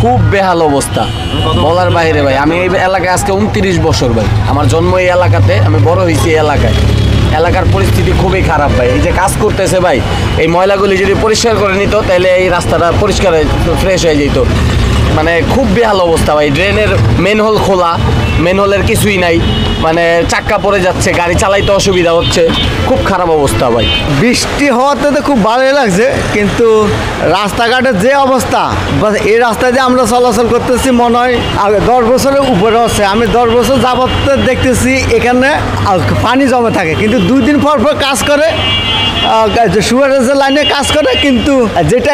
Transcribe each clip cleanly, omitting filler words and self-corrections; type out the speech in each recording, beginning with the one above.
খুব বেহাল অবস্থা বলার বাইরে ভাই। আমি এই এলাকায় আজকে 29 বছর ভাই, আমার জন্ম এই এলাকাতে, আমি বড় হয়েছি এই এলাকায়। এলাকার পরিস্থিতি খুবই খারাপ ভাই। এই যে কাজ করতেছে ভাই, এই ময়লাগুলি যদি পরিষ্কার করে নিত তাহলে এই রাস্তাটা পরিষ্কার ফ্রেশ হয়ে যেত। মানে খুব বেহাল অবস্থা ভাই। ড্রেনের মেন হোল খোলা, মেন হোলের কিছুই নাই, মানে চাক্কা পড়ে যাচ্ছে, গাড়ি চালাইতে অসুবিধা হচ্ছে, খুব খারাপ অবস্থা ভাই। বৃষ্টি হওয়াতে তো খুব ভালোই লাগছে, কিন্তু রাস্তাঘাটের যে অবস্থা, এই রাস্তা দিয়ে আমরা চলাচল করতেছি মনে হয় 10 বছরের উপরে হচ্ছে। আমি 10 বছর যাবত দেখতেছি এখানে পানি জমে থাকে, কিন্তু 2 দিন পর পর কাজ করে, সুয়ারেজের লাইনে কাজ করে, কিন্তু যেটা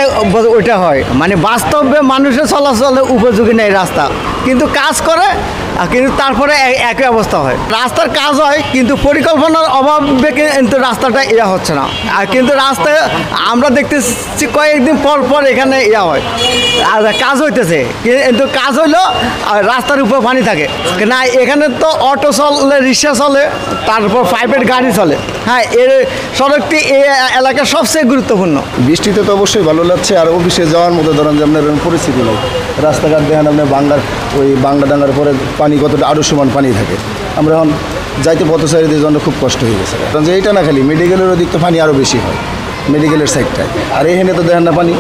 ওইটা হয় মানে বাস্তবে মানুষের চলাচলের উপযোগী নেই রাস্তা, কিন্তু কাজ করে, কিন্তু তারপরে একই অবস্থা হয়। রাস্তার কাজ হয় কিন্তু পরিকল্পনার অভাবে কিন্তু রাস্তাটা ইয়া হচ্ছে না। আর কিন্তু রাস্তায় আমরা দেখতেছি কয়েকদিন পর পর এখানে ইয়া হয়, আর কাজ হইতেছে, কিন্তু কাজ হইলেও রাস্তার উপর পানি থাকে না। এখানে তো অটো চলে, রিক্সা চলে, তারপর প্রাইভেট গাড়ি চলে। হ্যাঁ, এর সড়কটি এই এলাকার সবচেয়ে গুরুত্বপূর্ণ। বৃষ্টিতে তো অবশ্যই ভালো লাগছে, আর অফিসে যাওয়ার মতো ধরেন যে আপনার পরিস্থিতি নেই। রাস্তাঘাট দেখেন আপনার বাংলা ডাঙ্গার পরে পানি কতটা আরও সমান পানি থাকে। আমরা এখন যাইতে পথচারীদের জন্য খুব কষ্ট হয়ে গেছে, কারণ যে এইটা না খালি মেডিকেলের ওদিক তো পানি আরও বেশি হয়, মেডিকেলের সাইডটায়। আর এখানে তো দেখেন না পানি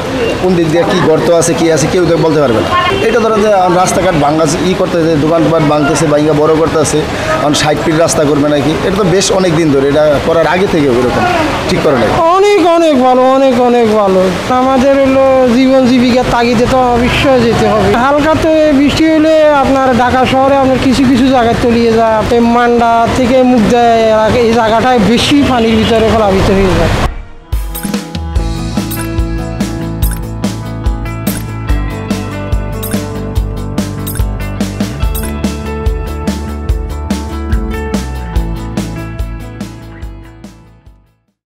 কোন দিক দিয়ে কী গর্ত আছে কী আছে কেউ তো বলতে পারবে না। এটা ধরেন যে রাস্তাঘাট ভাঙ্গা করতেছে, দোকানপাট ভাঙতেছে, বাইঙ্গা বড় করতেছে, এখন 60 ফিট রাস্তা করবে নাকি। এটা তো বেশ অনেক দিন ধরে, এটা করার আগে থেকে ওরকম ঠিক করে নাই। অনেক ভালো, অনেক ভালো। আমাদের হলো জীবন জীবিকার তাগিদে তো অবশ্যই যেতে হবে। হালকাতে বৃষ্টি হলে আপনার ঢাকা শহরে আপনার কিছু জায়গায় তলিয়ে যায়, মান্ডা থেকে মুখ দেয়, এই জায়গাটায় বেশি পানির ভিতরে ফেলা ভিতরে হয়ে যায়।